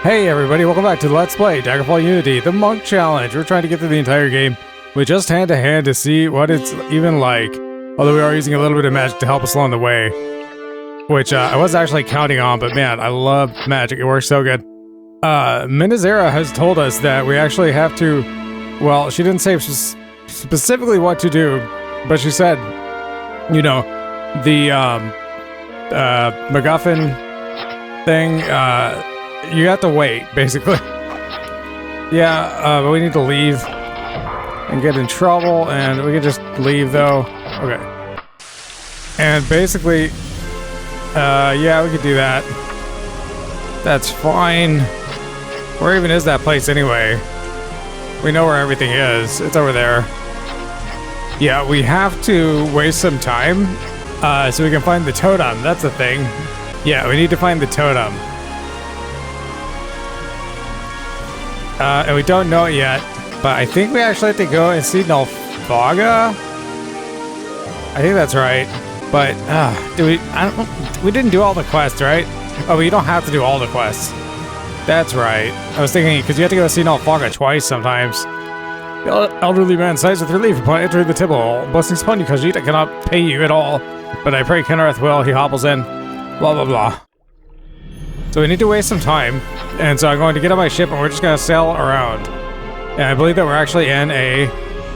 Hey everybody, welcome back to Let's Play Daggerfall Unity, the Monk Challenge. We're trying to get through the entire game with just hand to hand to see what it's even like. Although we are using a little bit of magic to help us along the way. Which I wasn't actually counting on, but man, I love magic. It works so good. Mynisera has told us that we actually have to... Well, she didn't say specifically what to do, but she said, you know, the MacGuffin thing, you have to wait, basically. Yeah, but we need to leave and get in trouble, and we can just leave, though. Okay. And basically, yeah, we could do that. That's fine. Where even is that place, anyway? We know where everything is. It's over there. Yeah, we have to waste some time, so we can find the totem. That's the thing. Yeah, we need to find the totem. And we don't know it yet, but I think we actually have to go and see Nulfaga. I think that's right. But we didn't do all the quests, right? Oh, but you don't have to do all the quests. That's right. I was thinking because you have to go see Nulfaga twice sometimes. The elderly man sighs with relief upon entering the temple. Blessings upon you, Khajiit. I cannot pay you at all, but I pray Kenareth will. He hobbles in. Blah blah blah. So we need to waste some time. And so I'm going to get on my ship and we're just going to sail around. And I believe that we're actually in a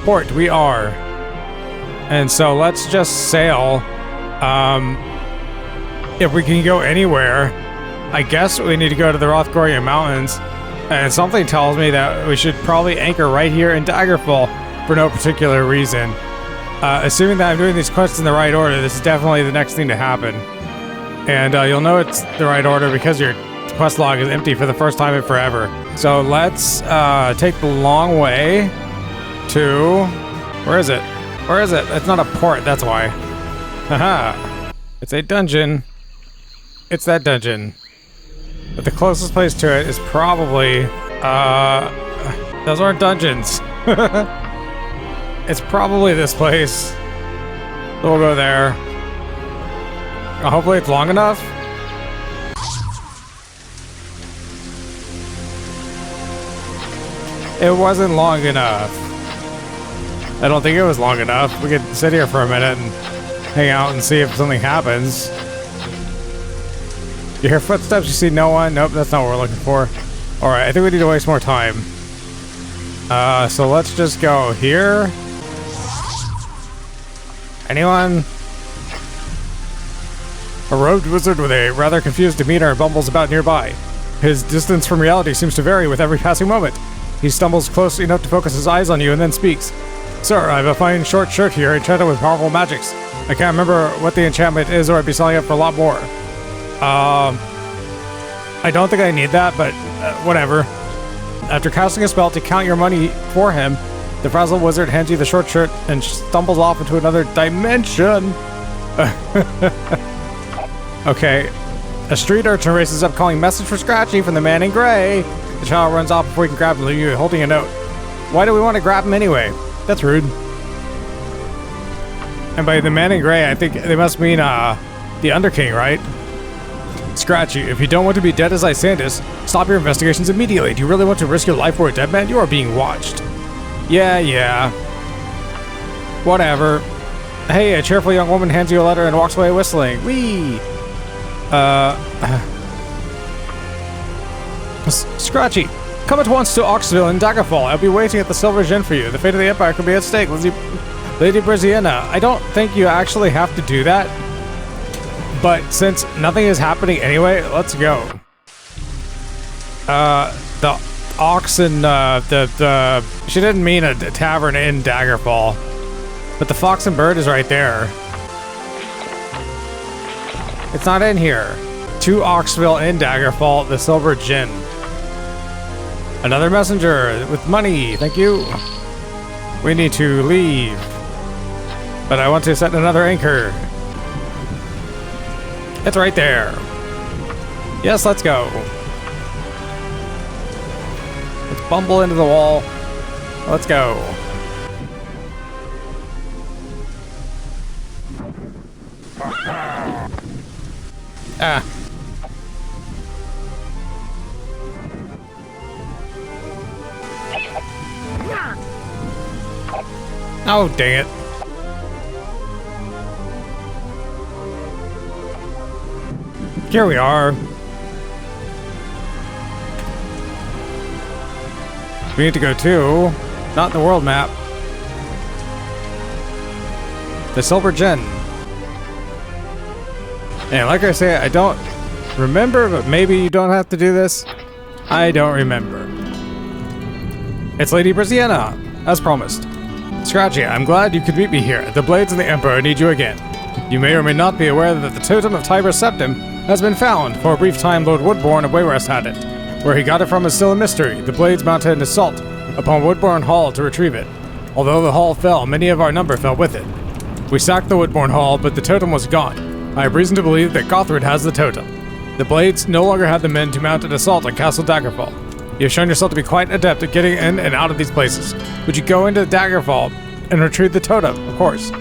port. We are. And so let's just sail. If we can go anywhere, I guess we need to go to the Rothgorian Mountains. And something tells me that we should probably anchor right here in Daggerfall for no particular reason. Assuming that I'm doing these quests in the right order, this is definitely the next thing to happen. And you'll know it's the right order because your quest log is empty for the first time in forever. So let's take the long way to... Where is it? Where is it? It's not a port, that's why. Haha. It's a dungeon. It's that dungeon. But the closest place to it is probably... those aren't dungeons. It's probably this place. So we'll go there. Hopefully it's long enough. It wasn't long enough. I don't think it was long enough. We could sit here for a minute and hang out and see if something happens. You hear footsteps, you see no one? Nope, that's not what we're looking for. Alright, I think we need to waste more time. So let's just go here. Anyone? A robed wizard with a rather confused demeanor bumbles about nearby. His distance from reality seems to vary with every passing moment. He stumbles close enough to focus his eyes on you and then speaks. Sir, I have a fine short shirt here enchanted with powerful magics. I can't remember what the enchantment is or I'd be selling it for a lot more. I don't think I need that, but whatever. After casting a spell to count your money for him, the frazzled wizard hands you the short shirt and stumbles off into another dimension. Okay. A street urchin races up calling message for Scratchy from the man in gray. The child runs off before he can grab him, leaving you holding a note. Why do we want to grab him anyway? That's rude. And by the man in gray, I think they must mean the Underking, right? Scratchy, if you don't want to be dead as Isandus, stop your investigations immediately. Do you really want to risk your life for a dead man? You are being watched. Yeah. Whatever. Hey, a cheerful young woman hands you a letter and walks away whistling. Whee! Scratchy, come at once to Oxville in Daggerfall. I'll be waiting at the Silver Gin for you. The fate of the Empire could be at stake. Lady Brisienna, I don't think you actually have to do that. But since nothing is happening anyway, let's go. The ox and she didn't mean a tavern in Daggerfall. But the Fox and Bird is right there. It's not in here. To Oxville in Daggerfall, the Silver Gin. Another messenger with money, thank you. We need to leave. But I want to set another anchor. It's right there. Yes, let's go. Let's bumble into the wall. Let's go. Oh, dang it. Here we are. We need to go to, not the world map, the Silver Gem. And like I say, I don't remember, but maybe you don't have to do this. I don't remember. It's Lady Brisienna, as promised. Scratchy, I'm glad you could meet me here. The Blades and the Emperor need you again. You may or may not be aware that the totem of Tiber's Septim has been found. For a brief time, Lord Woodbourne of Wayrest had it. Where he got it from is still a mystery. The Blades mounted an assault upon Woodbourne Hall to retrieve it. Although the hall fell, many of our number fell with it. We sacked the Woodbourne Hall, but the totem was gone. I have reason to believe that Gothred has the totem. The Blades no longer had the men to mount an assault on Castle Daggerfall. You have shown yourself to be quite adept at getting in and out of these places. Would you go into Daggerfall and retrieve the totem? Of course.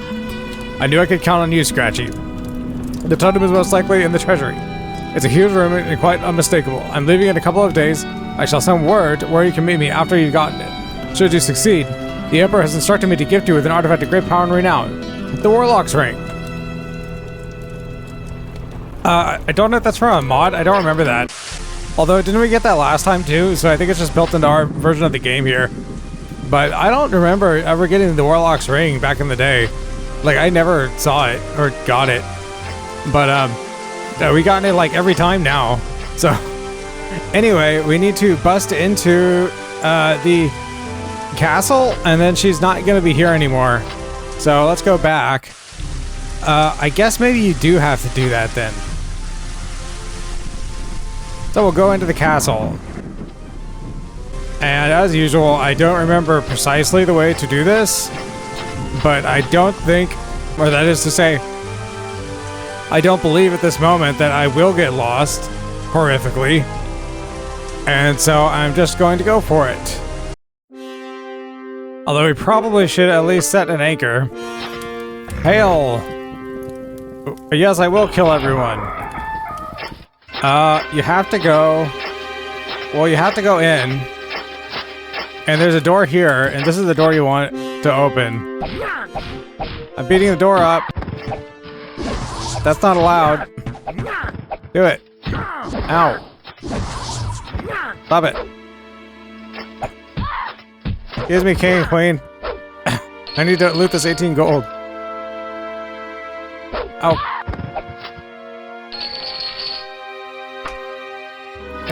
I knew I could count on you, Scratchy. The totem is most likely in the treasury. It's a huge room and quite unmistakable. I'm leaving in a couple of days. I shall send word where you can meet me after you've gotten it. Should you succeed, the Emperor has instructed me to gift you with an artifact of great power and renown. The Warlock's Ring. I don't know if that's from a mod. I don't remember that. Although, didn't we get that last time too? So I think it's just built into our version of the game here. But I don't remember ever getting the Warlock's Ring back in the day. Like, I never saw it or got it. But, we gotten it like every time now. So, anyway, we need to bust into the castle, and then she's not going to be here anymore. So let's go back. I guess maybe you do have to do that then. So we'll go into the castle. And as usual, I don't remember precisely the way to do this. But I don't think, or that is to say, I don't believe at this moment that I will get lost horrifically. And so I'm just going to go for it. Although we probably should at least set an anchor. Hail! But yes, I will kill everyone. You have to go... Well, you have to go in. And there's a door here, and this is the door you want to open. I'm beating the door up. That's not allowed. Do it. Ow. Stop it. Excuse me, king and queen. I need to loot this 18 gold. Ow.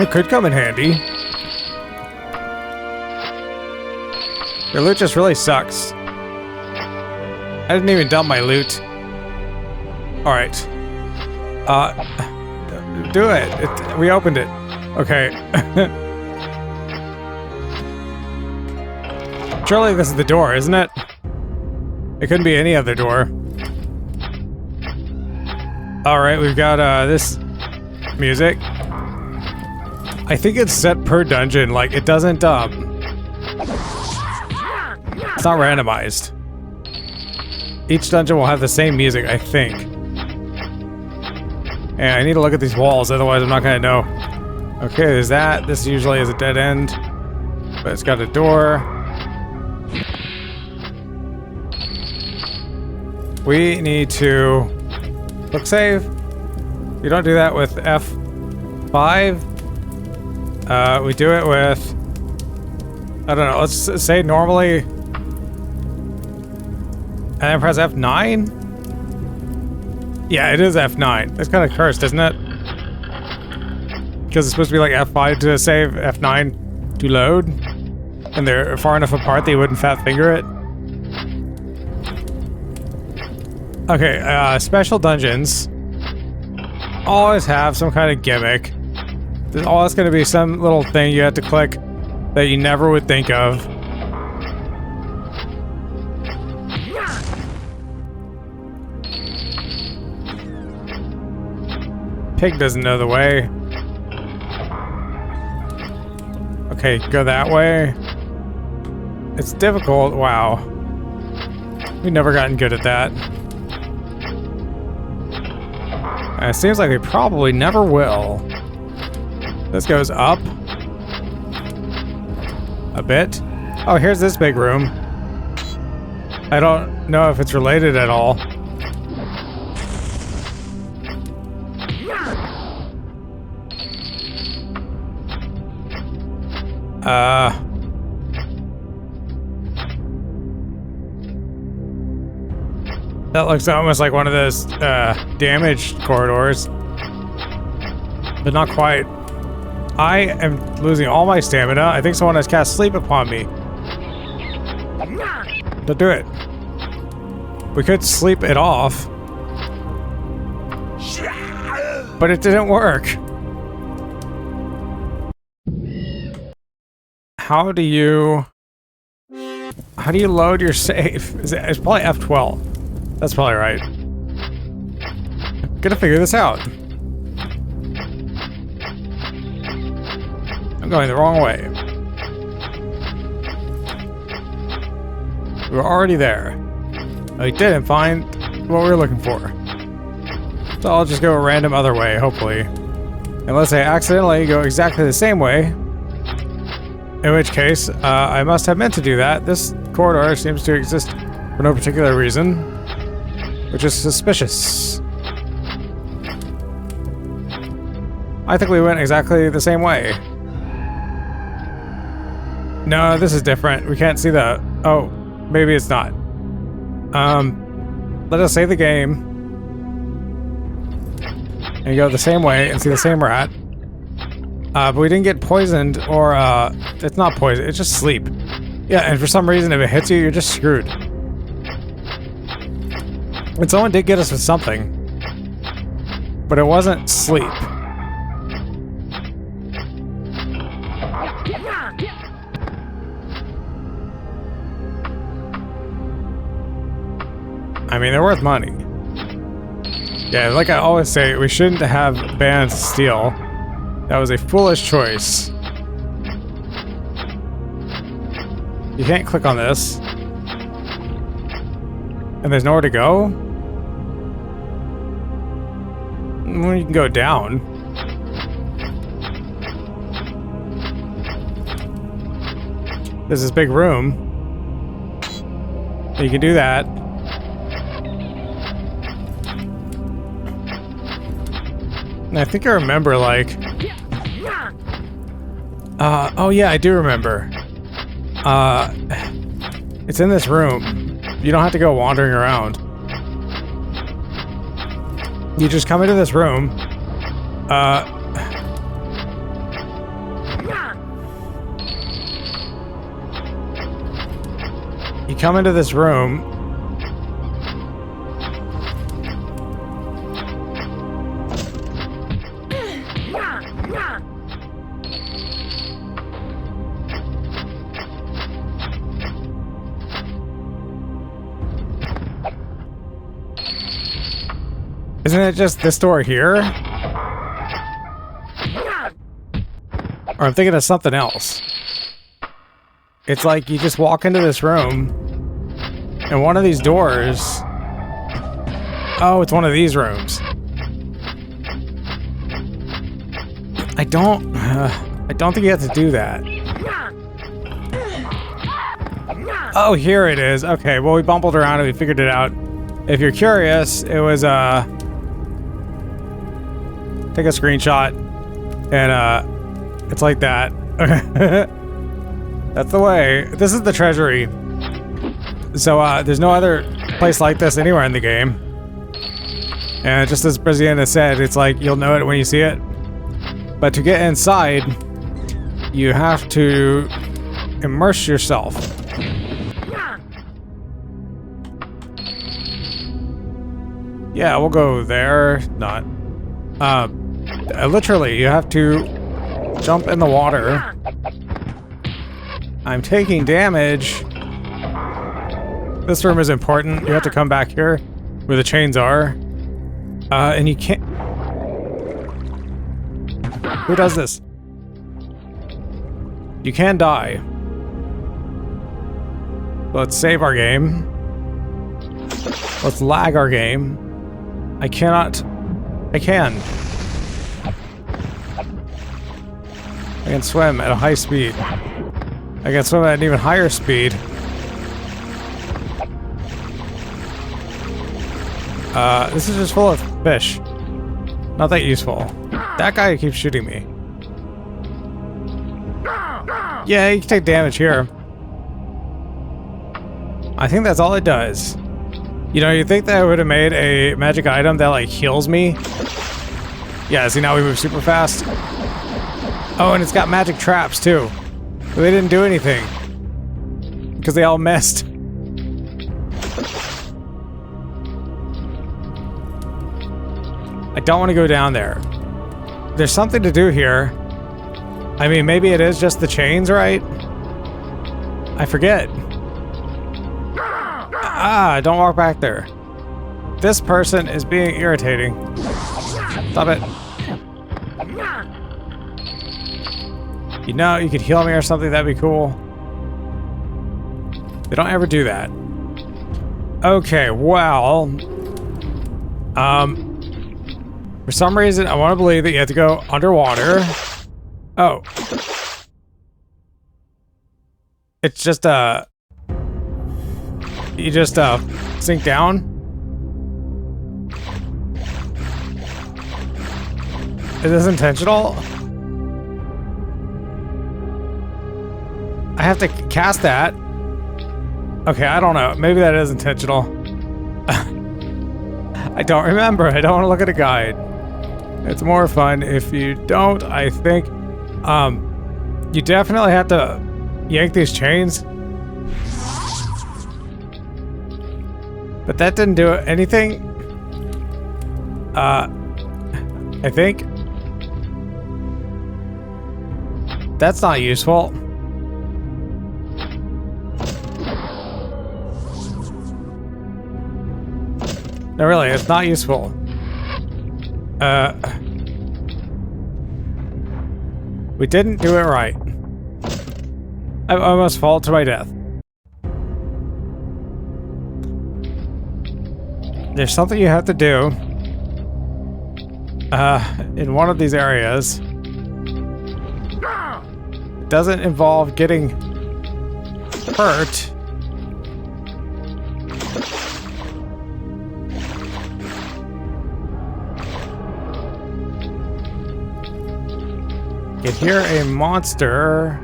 It could come in handy. Your loot just really sucks. I didn't even dump my loot. Alright. Do it. We opened it. Okay. Surely this is the door, isn't it? It couldn't be any other door. Alright, we've got this music. I think it's set per dungeon, like it doesn't it's not randomized. Each dungeon will have the same music, I think. And I need to look at these walls, otherwise I'm not gonna know. Okay, there's that. This usually is a dead end. But it's got a door. We need to quick save. You don't do that with F5. We do it with, I don't know, let's say normally, and then press F9? Yeah, it is F9. That's kind of cursed, isn't it? Because it's supposed to be like F5 to save, F9 to load, and they're far enough apart that you wouldn't fat finger it. Okay, special dungeons always have some kind of gimmick. There's always going to be some little thing you have to click that you never would think of. Pig doesn't know the way. Okay, go that way. It's difficult. Wow. We've never gotten good at that. And it seems like we probably never will. This goes up a bit. Oh, here's this big room. I don't know if it's related at all. That looks almost like one of those damaged corridors. But not quite. I am losing all my stamina. I think someone has cast sleep upon me. Don't do it. We could sleep it off. But it didn't work. How do you load your save? It's probably F12. That's probably right. Gonna figure this out. I'm going the wrong way. We were already there. We didn't find what we were looking for. So I'll just go a random other way, hopefully. Unless I accidentally go exactly the same way. In which case, I must have meant to do that. This corridor seems to exist for no particular reason, which is suspicious. I think we went exactly the same way. No, this is different. We can't see the... Oh, maybe it's not. Let us save the game. And go the same way and see the same rat. But we didn't get poisoned or, it's not poison, it's just sleep. Yeah, and for some reason if it hits you, you're just screwed. And someone did get us with something. But it wasn't sleep. I mean, they're worth money. Yeah, like I always say, we shouldn't have banned steal. That was a foolish choice. You can't click on this. And there's nowhere to go? Well, you can go down. There's this big room. You can do that. And I think I remember, like... oh yeah, I do remember. It's in this room. You don't have to go wandering around. You just come into this room. You come into this room. Isn't it just this door here? Or I'm thinking of something else. It's like you just walk into this room and one of these doors... Oh, it's one of these rooms. I don't think you have to do that. Oh, here it is. Okay, well we bumbled around and we figured it out. If you're curious, it was take a screenshot, and it's like that. That's the way. This is the treasury. So there's no other place like this anywhere in the game. And just as Brisienna said, it's like you'll know it when you see it. But to get inside, you have to immerse yourself. Yeah, we'll go there. Not. Literally, you have to jump in the water. I'm taking damage. This room is important. You have to come back here where the chains are. And you can't... Who does this? You can die. Let's save our game. Let's lag our game. I cannot... I can. I can swim at a high speed. I can swim at an even higher speed. This is just full of fish. Not that useful. That guy keeps shooting me. Yeah, you can take damage here. I think that's all it does. You know, you'd think that I would have made a magic item that, like, heals me. Yeah, see, now we move super fast. Oh, and it's got magic traps, too. But they didn't do anything. Because they all missed. I don't want to go down there. There's something to do here. I mean, maybe it is just the chains, right? I forget. Ah, don't walk back there. This person is being irritating. Stop it. You know, you could heal me or something, that'd be cool. They don't ever do that. Okay, well... for some reason, I want to believe that you have to go underwater. Oh. It's just, you just, sink down? Is this intentional? I have to cast that. Okay, I don't know. Maybe that is intentional. I don't remember. I don't want to look at a guide. It's more fun if you don't, I think. You definitely have to yank these chains. But that didn't do anything. I think. That's not useful. No, really, it's not useful. We didn't do it right. I almost fall to my death. There's something you have to do in one of these areas. It doesn't involve getting hurt. Get here a monster.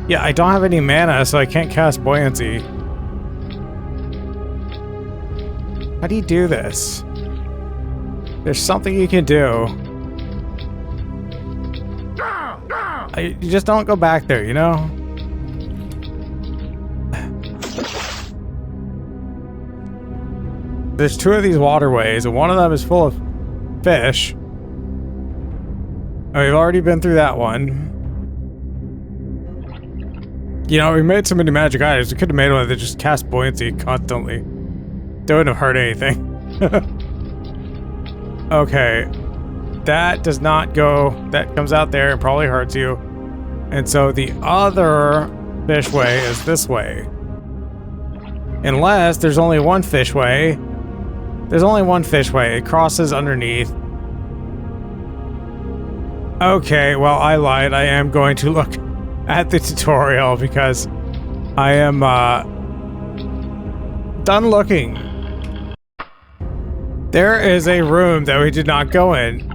Yeah, I don't have any mana, so I can't cast buoyancy. How do you do this? There's something you can do. You just don't go back there, you know? There's two of these waterways, and one of them is full of fish. Oh, we've already been through that one. You know, we made so many magic items. We could have made one that just cast buoyancy constantly. That wouldn't have hurt anything. Okay. That does not go... That comes out there and probably hurts you. And so the other fish way is this way. Unless there's only one fish way. There's only one fish way. It crosses underneath. Okay, well, I lied. I am going to look at the tutorial because I am done looking. There is a room that we did not go in.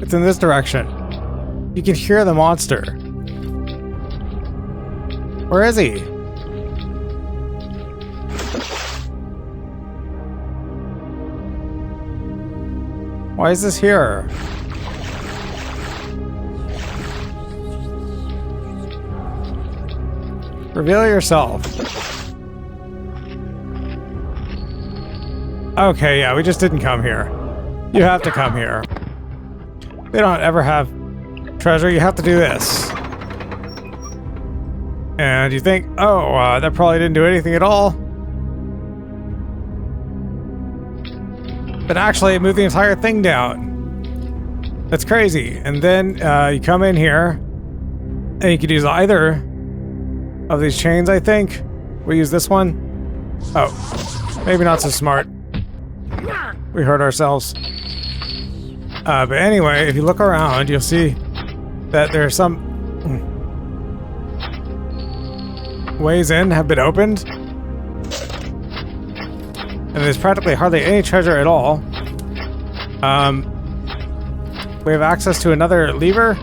It's in this direction. You can hear the monster. Where is he? Why is this here? Reveal yourself. Okay, yeah, we just didn't come here. You have to come here. We don't ever have treasure. You have to do this. And you think, oh, that probably didn't do anything at all. But actually, it moved the entire thing down. That's crazy. And then you come in here, and you could use either of these chains, I think. We use this one. Oh, maybe not so smart. We hurt ourselves. But anyway, if you look around, you'll see that there are some ways in have been opened. And there's practically hardly any treasure at all. We have access to another lever.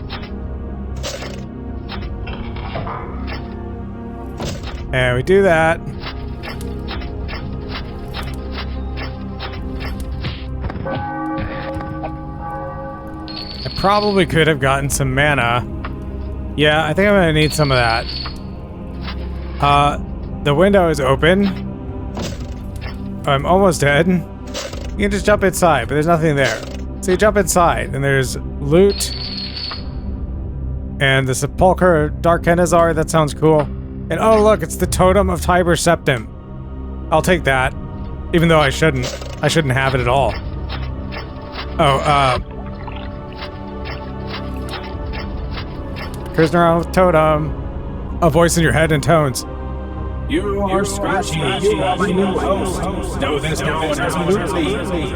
And we do that. I probably could have gotten some mana. Yeah, I think I'm gonna need some of that. The window is open. I'm almost dead. You can just jump inside, but there's nothing there. So you jump inside, and there's loot. And the Sepulchre of Dark Kenazar, that sounds cool. And oh look, it's the totem of Tiber Septim. I'll take that. Even though I shouldn't have it at all. Oh, cruising around with totem. A voice in your head and tones. You are Scratchy, you are my new host. Know this now and absolutely.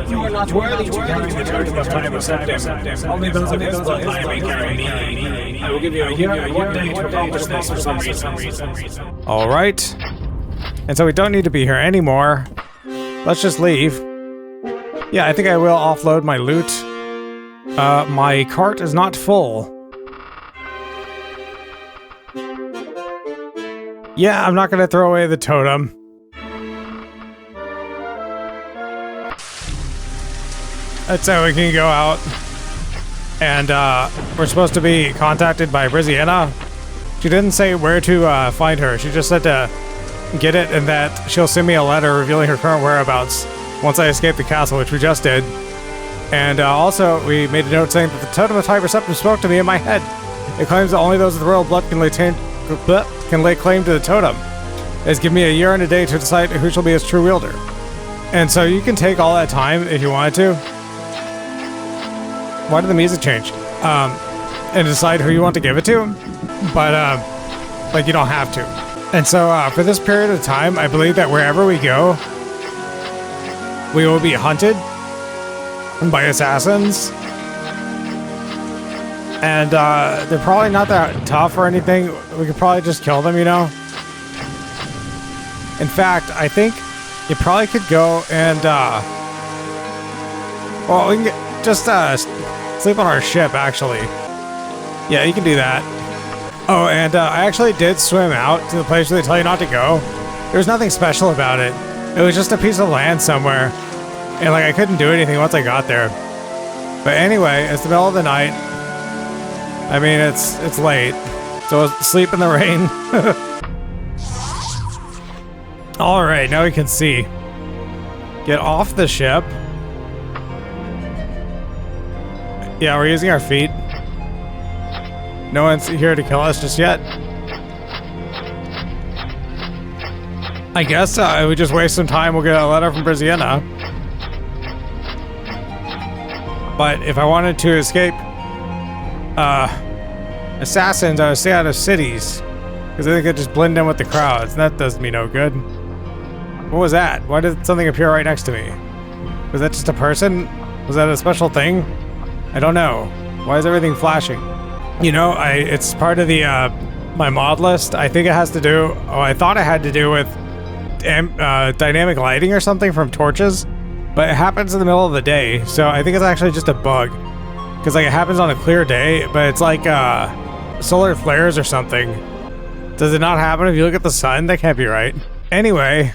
You are not worthy to carry the totem of Tiber Septim. Only those of his bloodline may carry me. I will give you a year and 1 day to accomplish this for some reason. Alright. And so we don't need to be here anymore. Let's just leave. Yeah, I think I will offload my loot. My cart is not full. Yeah, I'm not gonna throw away the totem. That's how we can go out. And we're supposed to be contacted by Brisienna. She didn't say where to find her. She just said to get it and that she'll send me a letter revealing her current whereabouts once I escape the castle, which we just did. And also, we made a note saying that the totem of Tiber Septim spoke to me in my head. It claims that only those with royal blood can lay claim to the totem. It's given me a year and a day to decide who shall be its true wielder. And so you can take all that time if you wanted to. Why did the music change? And decide who you want to give it to. But, like, you don't have to. And so, for this period of time, I believe that wherever we go, we will be hunted by assassins. And, they're probably not that tough or anything. We could probably just kill them, you know? In fact, I think you probably could go and, well, we can just, sleep on our ship, actually. Yeah, you can do that. Oh, and, I actually did swim out to the place where they tell you not to go. There was nothing special about it. It was just a piece of land somewhere. And, like, I couldn't do anything once I got there. But anyway, it's the middle of the night. I mean, it's late, so sleep in the rain. All right, now we can see. Get off the ship. Yeah, we're using our feet. No one's here to kill us just yet. I guess we just waste some time. We'll get a letter from Brisienna. But if I wanted to escape assassins, I would stay out of cities because they could just blend in with the crowds, and that does me no good. What was that? Why did something appear right next to me? Was that just a person? Was that a special thing? I don't know. Why is everything flashing? You know, it's part of the my mod list. I think it has to do. Oh, I thought it had to do with dynamic lighting or something from torches, but it happens in the middle of the day, so I think it's actually just a bug. Because, like, it happens on a clear day, but it's like, solar flares or something. Does it not happen if you look at the sun? That can't be right. Anyway,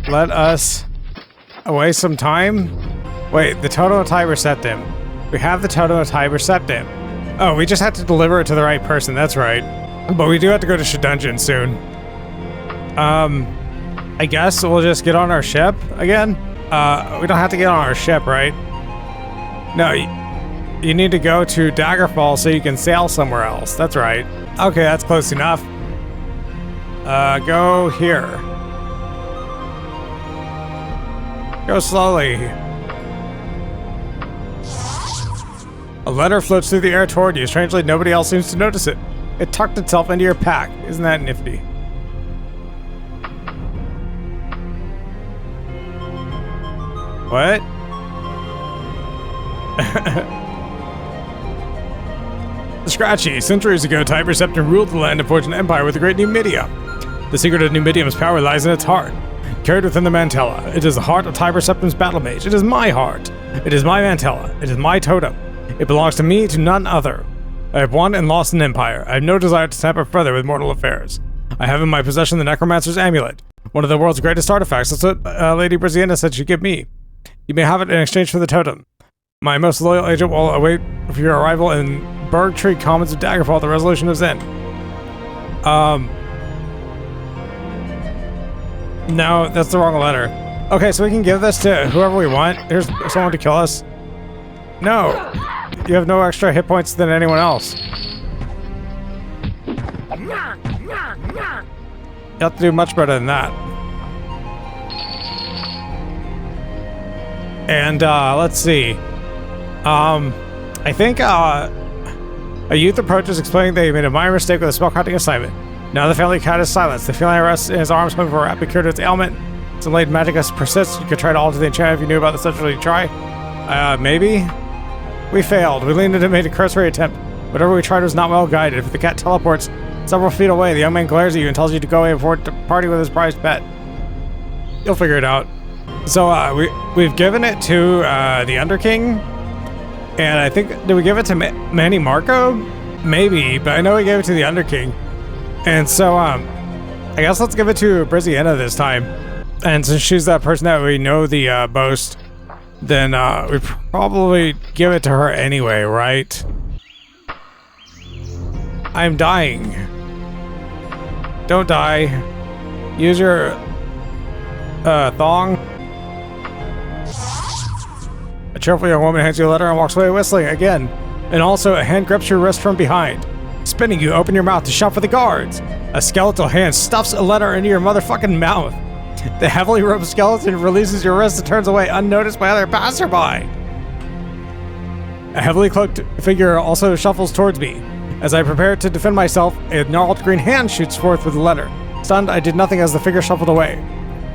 let us waste some time. Wait, the totem of Tiber Septim. We have the totem of Tiber Septim. Oh, we just have to deliver it to the right person, that's right. But we do have to go to Shedungeon soon. I guess we'll just get on our ship again? We don't have to get on our ship, right? No, you need to go to Daggerfall so you can sail somewhere else. That's right. Okay, that's close enough. Go here. Go slowly. A letter floats through the air toward you. Strangely, nobody else seems to notice it. It tucked itself into your pack. Isn't that nifty? What? Scratchy. Centuries ago, Tiber Septim ruled the land of Fortune Empire with the great Numidia. The secret of Numidium's power lies in its heart. carried within the Mantella. It is the heart of Tiber Septim's battle mage. It is my heart. It is my Mantella. It is my totem. It belongs to me, to none other. I have won and lost an empire. I have no desire to tamper further with mortal affairs. I have in my possession the Necromancer's Amulet, one of the world's greatest artifacts. That's what Lady Brisienna said she'd give me. You may have it in exchange for the totem. My most loyal agent will await for your arrival in Berg Tree Commons of Daggerfall. The resolution is in. No, that's the wrong letter. Okay, so we can give this to whoever we want. Here's someone to kill us. No, you have no extra hit points than anyone else. You have to do much better than that. And let's see. I think a youth approaches explaining they made a minor mistake with a spellcasting assignment. Now the family cat is silenced. The feeling rests in his arms, hoping for a rapid cure to its ailment. Some late magic persists. You could try to alter the enchantment if you knew about this. Actually, try. Maybe. We failed. We leaned in and made a cursory attempt. Whatever we tried was not well guided. If the cat teleports several feet away, the young man glares at you and tells you to go away before departing with his prized pet. You'll figure it out. So we've given it to the Underking, and I think, did we give it to Manny Marco? Maybe, but I know we gave it to the Underking. And so I guess let's give it to Brisienna this time. And since she's that person that we know the boast, then we probably give it to her anyway, right? I'm dying. Don't die. Use your thong. A cheerful young woman hands you a letter and walks away whistling again. And also a hand grips your wrist from behind. Spinning you, open your mouth to shout for the guards. A skeletal hand stuffs a letter into your motherfucking mouth. The heavily robed skeleton releases your wrist and turns away unnoticed by other passerby. A heavily cloaked figure also shuffles towards me. As I prepare to defend myself, a gnarled green hand shoots forth with the letter. Stunned, I did nothing as the figure shuffled away.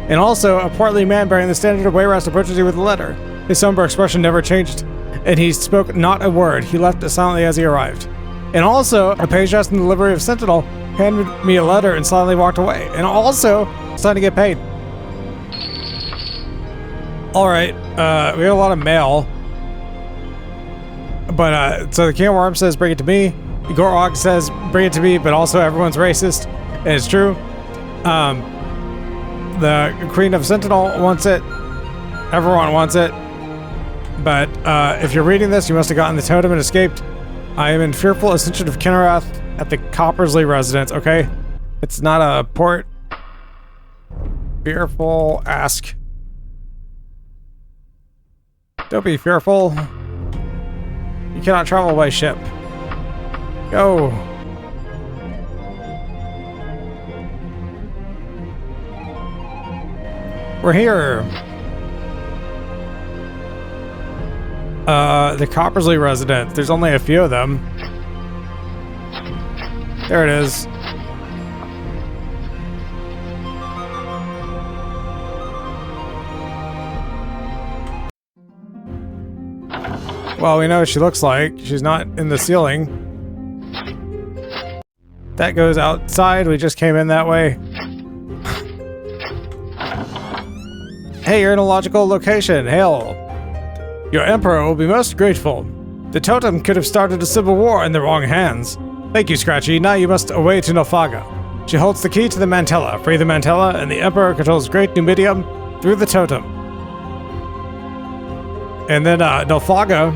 And also, a portly man bearing the standard of Wayrest approaches you with the letter. His somber expression never changed, and he spoke not a word. He left as silently as he arrived. And also, a page dressed in the livery of Sentinel handed me a letter and silently walked away. And also, it's time to get paid. Alright, we have a lot of mail. But, so the King of Worms says, bring it to me. Gorog says, bring it to me, but also everyone's racist. And it's true. The Queen of Sentinel wants it. Everyone wants it. But, if you're reading this, you must have gotten the totem and escaped. I am in fearful ascension of Kinerath at the Coppersley residence, okay? It's not a port. Fearful, ask. Don't be fearful. You cannot travel by ship. Go. We're here. The Coppersley residence. There's only a few of them. There it is. Well, we know what she looks like. She's not in the ceiling. That goes outside. We just came in that way. Hey, you're in a logical location. Hail. Your Emperor will be most grateful. The totem could have started a civil war in the wrong hands. Thank you, Scratchy. Now you must away to Nilfgaard. She holds the key to the Mantella. Free the Mantella, and the Emperor controls Great Numidium through the totem. And then Nilfgaard,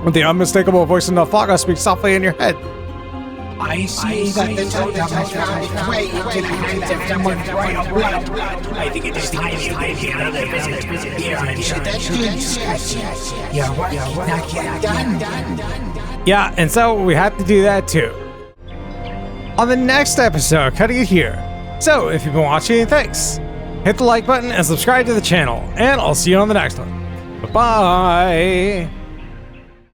with the unmistakable voice of Nilfgaard, speaks softly in your head. I see that the totem has found its way into the hands of someone's royal blood. I think it is time you paid here another visit. Here on Your work is not yet done. Yeah, and so we have to do that too. On the next episode, cutting it here. So, if you've been watching, thanks. Hit the like button and subscribe to the channel, and I'll see you on the next one. Bye-bye.